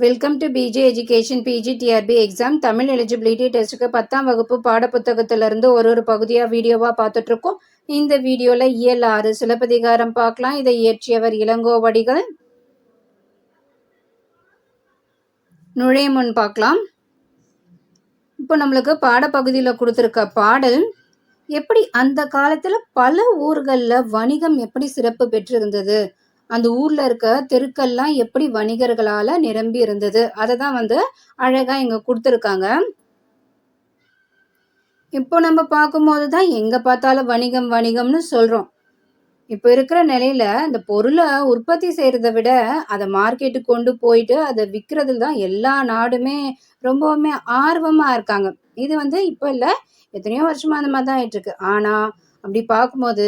Welcome to PJ education PGTRB exam Tamil eligibility டெஸ்ட்டுக்கு 10ஆம் வகுப்பு பாடப்புத்தகத்திலிருந்து ஒரு பகுதியாக வீடியோவாக பார்த்துட்ருக்கோம். இந்த வீடியோவில் இயல் 6 சிலப்பதிகாரம் பார்க்கலாம். இதை இயற்றியவர் இளங்கோவடிகள். நுழைய முன் பார்க்கலாம். இப்போ நம்மளுக்கு பாடப்பகுதியில் கொடுத்துருக்க பாடல் எப்படி அந்த காலத்தில் பல ஊர்களில் வணிகம் எப்படி சிறப்பு பெற்றிருந்தது, அந்த ஊர்ல இருக்க தெருக்கள்லாம் எப்படி வணிகர்களால நிரம்பி இருந்தது, அதை தான் அழகா இங்க கொடுத்துருக்காங்க. இப்போ நம்ம பார்க்கும்போது தான் எங்க பார்த்தாலும் வணிகம் வணிகம்னு சொல்றோம். இப்போ இருக்கிற நிலையில இந்த பொருளை உற்பத்தி செய்யறதை விட அதை மார்க்கெட்டுக்கு கொண்டு போயிட்டு அதை விற்கிறதுல தான் எல்லா நாடுமே ரொம்பவுமே ஆர்வமா இருக்காங்க. இது இப்போ இல்லை, எத்தனையோ வருஷமா அந்த மாதிரி தான் ஆயிட்டு இருக்கு. ஆனா அப்படி பார்க்கும்போது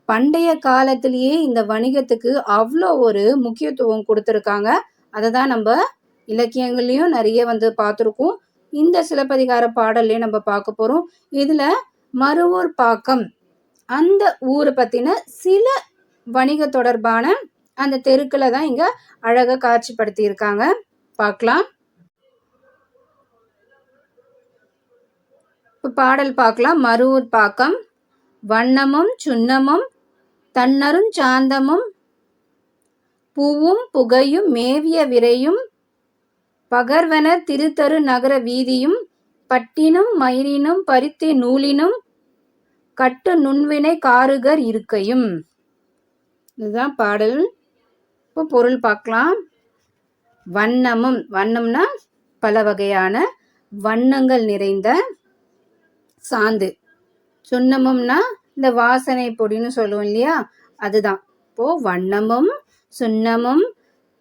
பண்டைய காலத்திலேயே இந்த வணிகத்துக்கு அவ்வளோ ஒரு முக்கியத்துவம் கொடுத்துருக்காங்க. அதை தான் நம்ம இலக்கியங்கள்லையும் நிறைய பார்த்துருக்கோம். இந்த சிலப்பதிகார பாடல்லையும் நம்ம பார்க்க போகிறோம். இதில் மருவூர் பாக்கம் அந்த ஊரை பற்றின சில வணிக தொடர்பான அந்த தெருக்களை தான் இங்கே அழகாக காட்சிப்படுத்தி இருக்காங்க. பார்க்கலாம். இப்போ பாடல் பார்க்கலாம். மருவூர் பாக்கம். வண்ணமும் சுண்ணமும் தன்னரும் சாந்தமும் பூவும் புகையும் மேவிய விரையும் பகர்வனர் திருத்தரு நகர வீதியும் பட்டினும் மயிரினும் பருத்தி நூலினும் கட்டு நுண்வினை காருகர் இருக்கையும். இதுதான் பாடல். இப்போ பொருள் பார்க்கலாம். வண்ணமும், வண்ணம்னா பல வகையான வண்ணங்கள் நிறைந்த சாந்து. சுண்ணமும்னா இந்த வாசனை பொடின்னு சொல்லுவோம் இல்லையா, அதுதான். இப்போ வண்ணமும் சுண்ணமும்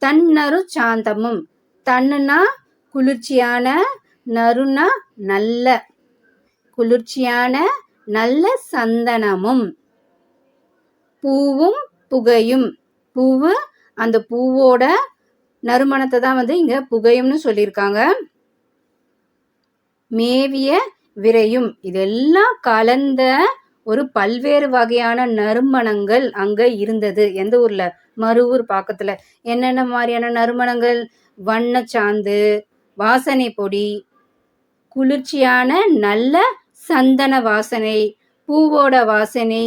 தன்னரு சாந்தமும். தன்னுனா குளிர்ச்சியான, நறுனா நல்ல குளிர்ச்சியான நல்ல சந்தனமும், பூவும் புகையும். பூவு, அந்த பூவோட நறுமணத்தை தான் இங்க புகையும்னு சொல்லியிருக்காங்க. மேவிய விரையும், இதெல்லாம் கலந்த ஒரு பல்வேறு வகையான நறுமணங்கள் அங்க இருந்தது. எந்த ஊர்ல? மருவூர் பாக்கத்துல. என்னென்ன மாதிரியான நறுமணங்கள்? வண்ணச்சாந்து, வாசனை பொடி, குளிர்ச்சியான நல்ல சந்தன வாசனை, பூவோட வாசனை,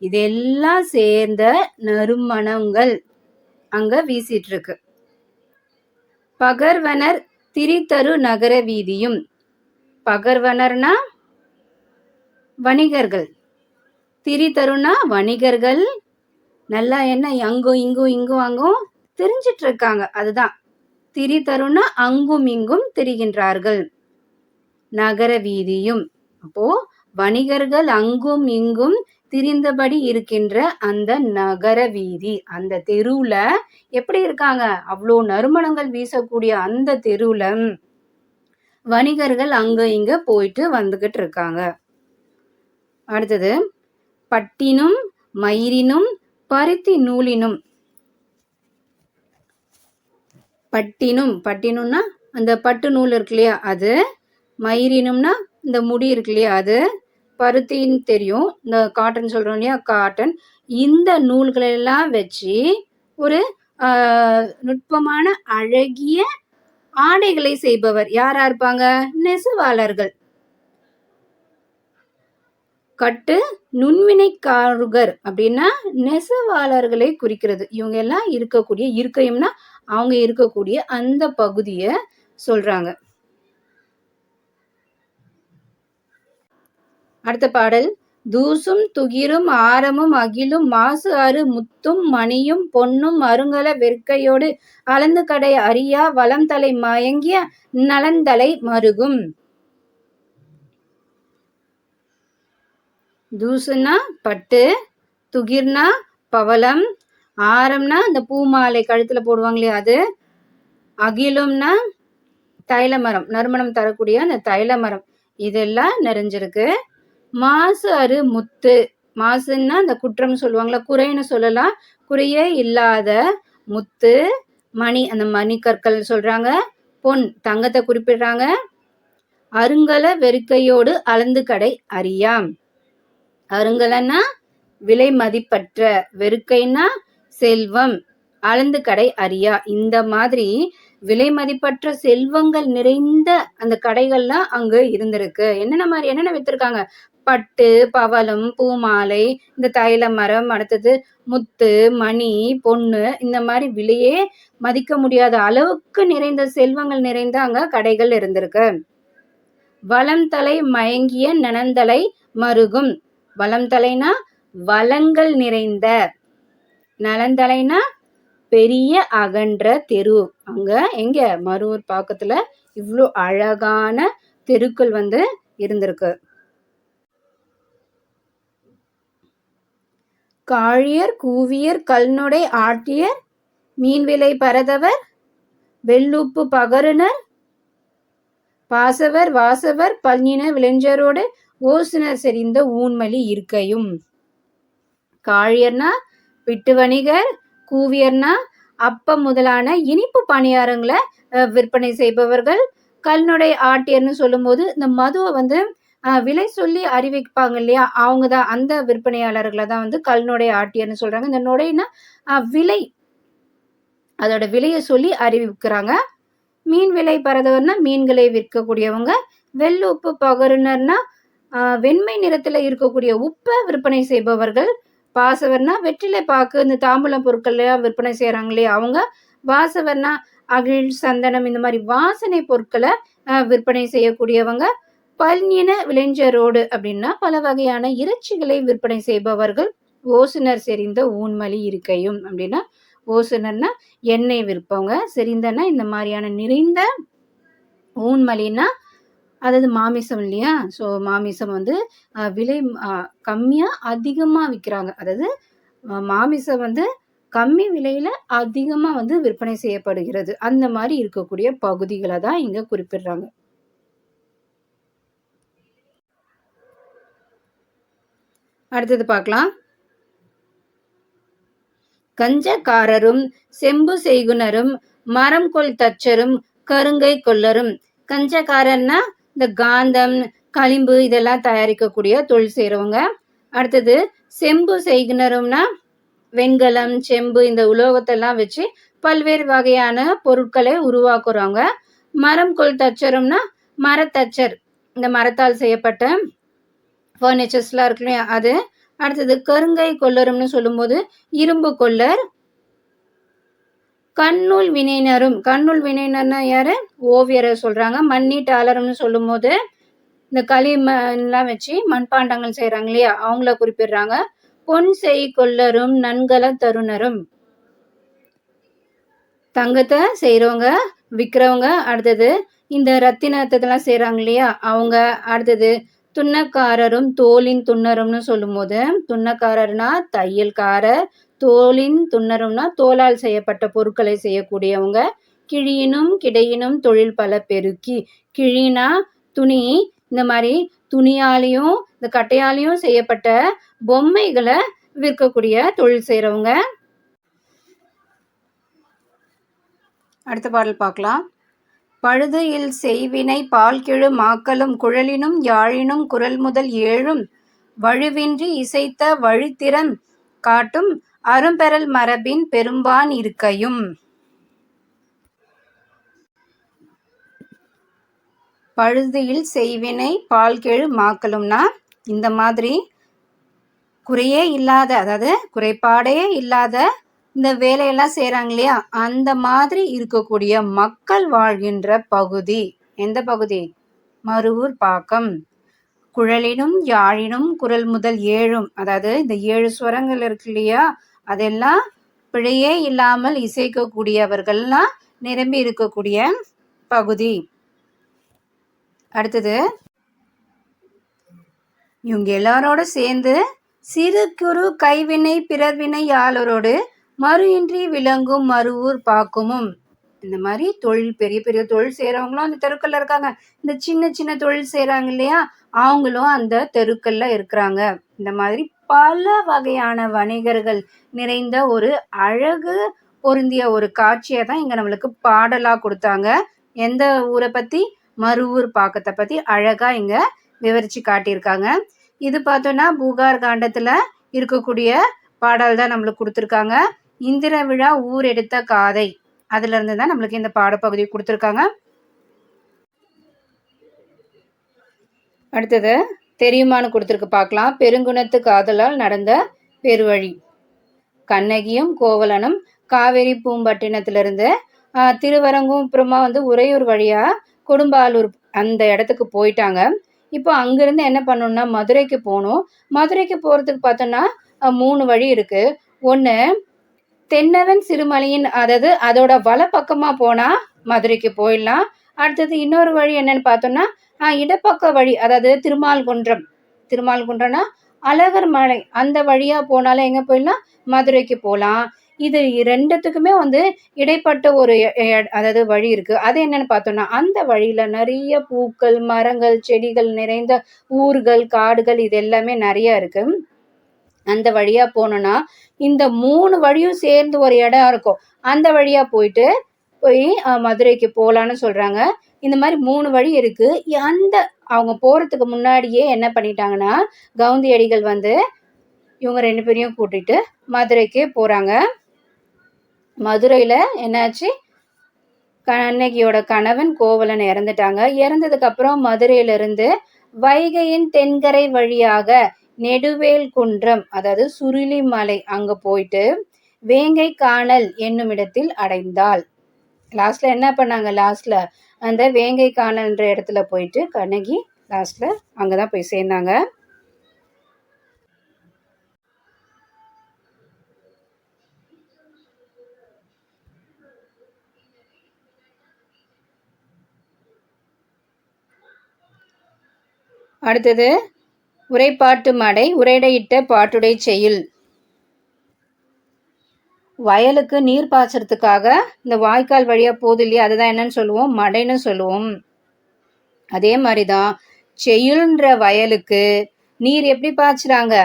இதெல்லாம் சேர்ந்த நறுமணங்கள் அங்க வீசிட்டு இருக்கு. பகர்வனர் திரிதரு நகர வீதியும். பகர்வனர்னா வணிகர்கள், திரிதருனா வணிகர்கள். நல்லா என்ன அங்கும் இங்கும் இங்கும் அங்கும் தெரிஞ்சிட்டு இருக்காங்க. அதுதான் திரிதருனா அங்கும் இங்கும் திரிகின்றார்கள். நகர வீதியும், அப்போ வணிகர்கள் அங்கும் இங்கும் திரிந்தபடி இருக்கின்ற அந்த நகர வீதி, அந்த தெருவுல எப்படி இருக்காங்க? அவ்வளோ நறுமணங்கள் வீசக்கூடிய அந்த தெருவுல வணிகர்கள் அங்க இங்க போயிட்டு வந்துகிட்டு இருக்காங்க. அடுத்தது பட்டினும் மயிரினும் பருத்தி நூலினும். பட்டினும், பட்டினும்னா அந்த பட்டு நூல் இருக்கு இல்லையா அது. மயிரினும்னா இந்த முடி இருக்கு இல்லையா அது. பருத்தின்னு தெரியும், இந்த காட்டன் சொல்றோம் இல்லையா, காட்டன். இந்த நூல்களெல்லாம் வச்சு ஒரு நுட்பமான அழகிய ஆடைகளை செய்பவர் யாரா இருப்பாங்க? நெசவாளர்கள். கட்டு நுண்வினைக்காருகர் அப்படின்னா நெசவாளர்களை குறிக்கிறது. இவங்க எல்லாம் இருக்கக்கூடிய, இருக்கையும்னா அவங்க இருக்கக்கூடிய அந்த பகுதியை சொல்றாங்க. அடுத்த பாடல். தூசும் துகிரும் ஆரமும் அகிலும் மாசு அரு முத்தும் மணியும் பொன்னும் அருங்கல வெற்கையோடு அளந்து கடை அறியா வளம் தலை மயங்கிய நலந்தலை மருகும். தூசுனா பட்டு, துகிர்னா பவளம், ஆரம்னா இந்த பூமாலை கழுத்துல போடுவாங்களே அது, அகிலும்னா தைல மரம், நறுமணம் தரக்கூடிய அந்த தைல மரம், இதெல்லாம் நிறைஞ்சிருக்கு. மாசு அரு முத்து, மாசுன்னா அந்த குற்றம் சொல்லுவாங்களா, குறைன்னு சொல்லலாம், குறையே இல்லாத முத்து, மணி அந்த மணி கற்கள் சொல்றாங்க, பொன் தங்கத்தை குறிப்பிடுறாங்க, அருங்கல வெறுக்கையோடு அளந்து கடை அறியாம். அருங்கலன்னா விலை மதிப்பற்ற, வெறுக்கைன்னா செல்வம், அளந்து கடை அறியா. இந்த மாதிரி விலை மதிப்பற்ற செல்வங்கள் நிறைந்த அந்த கடைகள்லாம் அங்க இருந்திருக்கு. என்னென்ன வித்திருக்காங்க? பட்டு, பவளம், பூமாலை, இந்த தைல மரம், அடுத்தது முத்து, மணி, பொன்னு, இந்த மாதிரி விலையே மதிக்க முடியாத அளவுக்கு நிறைந்த செல்வங்கள் நிறைந்த அங்க கடைகள் இருந்திருக்கு. வளம் தலை மயங்கிய நனந்தலை மருகும். வளம் தலைனா வளங்கள் நிறைந்த, நலந்தலைனா பெரிய அகன்ற தெரு. அங்க எங்க மருவூர் பாக்கத்துல இவ்வளோ அழகான தெருக்கள் இருந்திருக்கு. காழியர் கூவியர் கல்நொடை ஆட்டியர் மீன்விலை பரதவர் வெள்ளுப்பு பகருனர் பாசவர் வாசவர் பல்லின விளைஞரோடு ஓசுனர் செறிந்த ஊன்மலி இருக்கையும். காழியர்னா பிட்டு வணிகர், கூவியர்னா அப்பம் முதலான இனிப்பு பணியாரங்களை விற்பனை செய்பவர்கள், கல்நொடை ஆட்டியர்னு சொல்லும்போது இந்த மதுவை விலை சொல்லி அறிவிப்பாங்க இல்லையா, அவங்க தான் அந்த விற்பனையாளர்களை தான் கல்நொடை ஆட்டியர்னு சொல்றாங்க. இந்த நொடைனா விலை, அதோட விலையை சொல்லி அறிவிக்கிறாங்க. மீன் விலை பரதவர்னா மீன்களை விற்கக்கூடியவங்க. வெள்ளுப்பு பகருனர்னா வெண்மை நிறத்துல இருக்கக்கூடிய உப்பை விற்பனை செய்பவர்கள். பாசவர்னா வெற்றிலை பாக்கு, இந்த தாம்பூலம் பொருட்கள்லாம் விற்பனை செய்யறாங்க இல்லையா அவங்க. வாசவர்னா அகில், சந்தனம், இந்த மாதிரி வாசனை பொருட்களை விற்பனை செய்யக்கூடியவங்க. பல்லின விளைஞரோடு அப்படின்னா பல வகையான இறைச்சிகளை விற்பனை செய்பவர்கள். ஓசுனர் செறிந்த ஊன்மலி இருக்கையும் அப்படின்னா, ஓசுனர்னா எண்ணெய் விற்பவங்க, செறிந்தனா இந்த மாதிரியான நிறைந்த, ஊன்மலின்னா அதாவது மாமிசம் இல்லையா. ஸோ மாமிசம் விலை கம்மியாக அதிகமாக விற்கிறாங்க. அதாவது மாமிசம் கம்மி விலையில அதிகமாக விற்பனை செய்யப்படுகிறது. அந்த மாதிரி இருக்கக்கூடிய பகுதிகளை தான் இங்க குறிப்பிடுறாங்க. அடுத்தது பார்க்கலாம். கஞ்சக்காரரும் செம்பு செய்குனரும் மரம் கொள் தச்சரும் கருங்கை கொள்ளரும். கஞ்சக்காரன்னா இந்த காந்தம், களிம்பு இதெல்லாம் தயாரிக்கக்கூடிய தொழில் செய்கிறவங்க. அடுத்தது செம்பு செய்குனரும்னா வெண்கலம், செம்பு, இந்த உலோகத்தெல்லாம் வச்சு பல்வேறு வகையான பொருட்களை உருவாக்குறவங்க. மரம் கொள் தச்சரும்னா மரத்தச்சர், இந்த மரத்தால் செய்யப்பட்ட ஃபர்னிச்சர்ஸ்லாம் இருக்கு இல்லையா அது. அடுத்தது கருங்கை கொள்ளரும்னு சொல்லும்போது இரும்பு கொள்ளர். கண்ணூல் வினைஞரும், கண்ணூல் வினைஞர்னா யாரு? ஓவியரை சொல்றாங்க. மண்ணீட்டாளர்னு சொல்லும் போது இந்த களிமண்லாம் வச்சு மண்பாண்டங்கள் செய்யறாங்க இல்லையா, அவங்கள குறிப்பிடுறாங்க. பொன் செய் கொள்ளரும் நன்கல தருணரும், தங்கத்தை செய்யறவங்க, விற்கிறவங்க. அடுத்தது இந்த ரத்தினத்தெல்லாம் செய்யறாங்க இல்லையா அவங்க. அடுத்தது துன்னக்காரரும் தோலின் துன்னரும்னு சொல்லும் போது, துன்னக்காரர்னா தையல்காரர், தோலின் துன்னரும்னா தோலால் செய்யப்பட்ட பொருட்களை செய்யக்கூடியவங்க. கிழியினும் கிடையினும் தொழில் பல பெருக்கி. கிழினா துணி, இந்த மாதிரி துணியாலையும் இந்த கட்டையாலையும் செய்யப்பட்ட பொம்மைகளை விற்கக்கூடிய தொழில் செய்யறவங்க. அடுத்த பாடல் பார்க்கலாம். பழுது இல் செய்வினை பால்கெழு மாக்களும் குழலினும் யாழினும் குரல் முதல் ஏழும் வழுவின்றி இசைத்த வழித்திறம் காட்டும் அரும்பெறல் மரபின் பெரும்பான் இருக்கையும். பழுதியில் செய்வினை பால்கெழு மாக்களும்னா இந்த மாதிரி குறையே இல்லாத, அதாவது குறைபாடே இல்லாத இந்த வேலையெல்லாம் செய்கிறாங்க இல்லையா, அந்த மாதிரி இருக்கக்கூடிய மக்கள் வாழ்கின்ற பகுதி. எந்த பகுதி? மருவூர் பாக்கம். குழலினும் யாழினும் குரல் முதல் ஏழும், அதாவது இந்த 7 ஸ்வரங்கள் இருக்கு இல்லையா, அதெல்லாம் பிழையே இல்லாமல் இசைக்கக்கூடியவர்கள்லாம் நிரம்பி இருக்கக்கூடிய பகுதி. அடுத்தது இவங்க எல்லாரோட சேர்ந்து சிறு குறு கைவினை பிறர்வினை யாளரோடு மறு இன்றி விளங்கும் மருவூர் பாக்குமும். இந்த மாதிரி தொழில், பெரிய பெரிய தொழில் செய்கிறவங்களும் அந்த தெருக்கல்ல இருக்காங்க. இந்த சின்ன சின்ன தொழில் செய்கிறாங்க இல்லையா, அவங்களும் அந்த தெருக்கல்ல இருக்கிறாங்க. இந்த மாதிரி பல வகையான வணிகர்கள் நிறைந்த ஒரு அழகு பொருந்திய ஒரு காட்சியை தான் இங்கே நம்மளுக்கு பாடலாக கொடுத்தாங்க. எந்த ஊரை பற்றி? மருவூர் பாக்கத்தை பற்றி அழகாக இங்கே விவரித்து காட்டியிருக்காங்க. இது பார்த்தோன்னா பூகார் காண்டத்தில் இருக்கக்கூடிய பாடல் தான் நம்மளுக்கு கொடுத்துருக்காங்க. இந்திர விழா ஊர் எடுத்த காதை அதுல இருந்து தான் நம்மளுக்கு இந்த பாடப்பகுதி கொடுத்துருக்காங்க. அடுத்தது தெரியுமான்னு கொடுத்துருக்கு பார்க்கலாம். பெருங்குணத்து காதலால் நடந்த பெருவழி. கண்ணகியும் கோவலனும் காவேரி பூம்பட்டினத்திலிருந்து திருவரங்குப்புறமா உறையூர் வழியா கொடும்பாலூர் அந்த இடத்துக்கு போயிட்டாங்க. இப்போ அங்கிருந்து என்ன பண்ணணும்னா மதுரைக்கு போகணும். மதுரைக்கு போறதுக்கு பார்த்தோம்னா 3 வழி இருக்கு. ஒன்று தென்னவன் சிறுமலையின் அதாவது அதோட வலப்பக்கமா போனா மதுரைக்கு போயிடலாம். அடுத்தது இன்னொரு வழி என்னன்னு பார்த்தோம்னா இடப்பக்க வழி, அதாவது திருமால்குன்றம்னா அழகர் மலை, அந்த வழியா போனாலும் எங்க போயிடலாம், மதுரைக்கு போகலாம். இது ரெண்டுத்துக்குமே இடைப்பட்ட ஒரு அதாவது வழி இருக்கு. அது என்னன்னு பார்த்தோம்னா அந்த வழியில நிறைய பூக்கள், மரங்கள், செடிகள் நிறைந்த ஊர்கள், காடுகள் இது எல்லாமே நிறைய இருக்கு. அந்த வழியா போனோம்னா இந்த 3 வழியும் சேர்ந்து ஒரு இடம் இருக்கும். அந்த வழியா போய் மதுரைக்கு போகலான்னு சொல்றாங்க. இந்த மாதிரி 3 வழி இருக்கு. அவங்க போறதுக்கு முன்னாடியே என்ன பண்ணிட்டாங்கன்னா கவுந்தியடிகள் இவங்க 2 பேரையும் கூட்டிட்டு மதுரைக்கு போறாங்க. மதுரையில என்னாச்சு, கண்ணகியோட கணவன் கோவலன் இறந்துட்டாங்க. இறந்ததுக்கு அப்புறம் மதுரையிலிருந்து வைகையின் தென்கரை வழியாக நெடுவேல் குன்றம், அதாவது சுருளிமலை, அங்க போயிட்டு வேங்கை காணல் என்னும் இடத்தில் அடைந்தாள். லாஸ்ட்ல என்ன பண்ணாங்க, லாஸ்ட்ல அந்த வேங்கை காணல்ன்ற இடத்துல போயிட்டு கண்ணகி லாஸ்ட்ல அங்கதான் போய் சேர்ந்தாங்க. அடுத்தது உரைப்பாட்டு மடை, உரையிடையிட்ட பாட்டுடை செய்யுள். வயலுக்கு நீர் பாய்ச்சறதுக்காக இந்த வாய்க்கால் வழியா போகுது இல்லையா, அதுதான் என்னன்னு சொல்லுவோம், மடைன்னு சொல்லுவோம். அதே மாதிரிதான் செய்யுள்ன்ற வயலுக்கு நீர் எப்படி பாய்ச்சுறாங்க,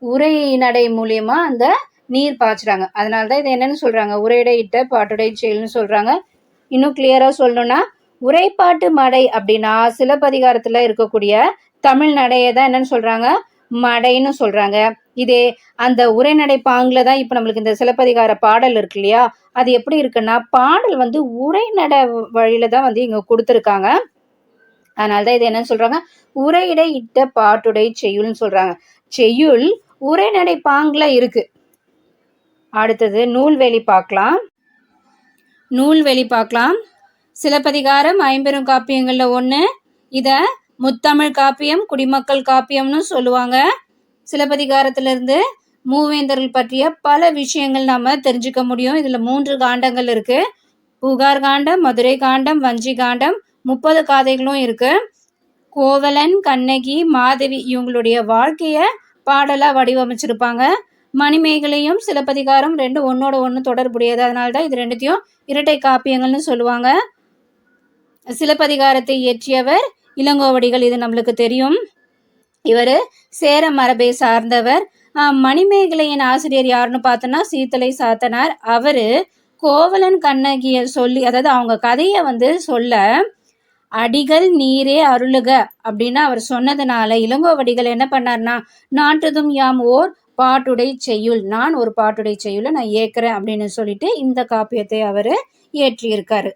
உரை நடை மூலியமா அந்த நீர் பாய்ச்சுறாங்க. அதனாலதான் இது என்னன்னு சொல்றாங்க, உரையிடையிட்ட பாட்டுடை செய்யுள்னு சொல்றாங்க. இன்னும் கிளியரா சொல்லணும்னா உரைப்பாட்டு மடை அப்படின்னா சிலப்பதிகாரத்துல இருக்கக்கூடிய தமிழ் நடையை தான் என்னன்னு சொல்றாங்க, மடைன்னு சொல்றாங்க. இதே அந்த உரைநடை பாங்குல தான் இப்ப நம்மளுக்கு இந்த சிலப்பதிகார பாடல் இருக்கு இல்லையா, அது எப்படி இருக்குன்னா பாடல் உரைநட வழியில தான் இங்க கொடுத்துருக்காங்க. அதனாலதான் இது என்னன்னு சொல்றாங்க, உரையிடை இட்ட பாட்டுடை செய்யுள்னு சொல்றாங்க. செய்யுள் உரைநடை பாங்குல இருக்கு. அடுத்தது நூல்வெளி பார்க்கலாம். சிலப்பதிகாரம் 50 காப்பியங்கள்ல ஒண்ணு. இத முத்தமிழ் காப்பியம், குடிமக்கள் காப்பியம்னு சொல்லுவாங்க. சிலப்பதிகாரத்திலிருந்து மூவேந்தர்கள் பற்றிய பல விஷயங்கள் நாம தெரிஞ்சுக்க முடியும். இதுல 3 காண்டங்கள் இருக்கு. புகார் காண்டம், மதுரை காண்டம், வஞ்சி காண்டம், 30 காதைகளும் இருக்கு. கோவலன், கண்ணகி, மாதவி இவங்களுடைய வாழ்க்கைய பாடலா வடிவமைச்சிருப்பாங்க. மணிமேகலையும் சிலப்பதிகாரம் 2 ஒன்னோட ஒன்று தொடர்புடையது. அதனால்தான் இது 2த்தையும் இரட்டை காப்பியங்கள்னு சொல்லுவாங்க. சிலப்பதிகாரத்தை இயற்றியவர் இளங்கோவடிகள், இது நம்மளுக்கு தெரியும். இவர் சேர மரபை சார்ந்தவர். மணிமேகலையின் ஆசிரியர் யாருன்னு பார்த்தோன்னா சீத்தலை சாத்தனார். அவரு கோவலன் கண்ணகிய சொல்லி, அதாவது அவங்க கதையை சொல்ல அடிகள் நீரே அருளுக அப்படின்னு அவர் சொன்னதுனால இளங்கோவடிகள் என்ன பண்ணார்னா, நாட்டுதும் யாம் ஓர் பாட்டுடை செய்யுள், நான் ஒரு பாட்டுடை செய்யுளை நான் ஏற்கிறேன் அப்படின்னு சொல்லிட்டு இந்த காப்பியத்தை அவர் இயற்றியிருக்காரு.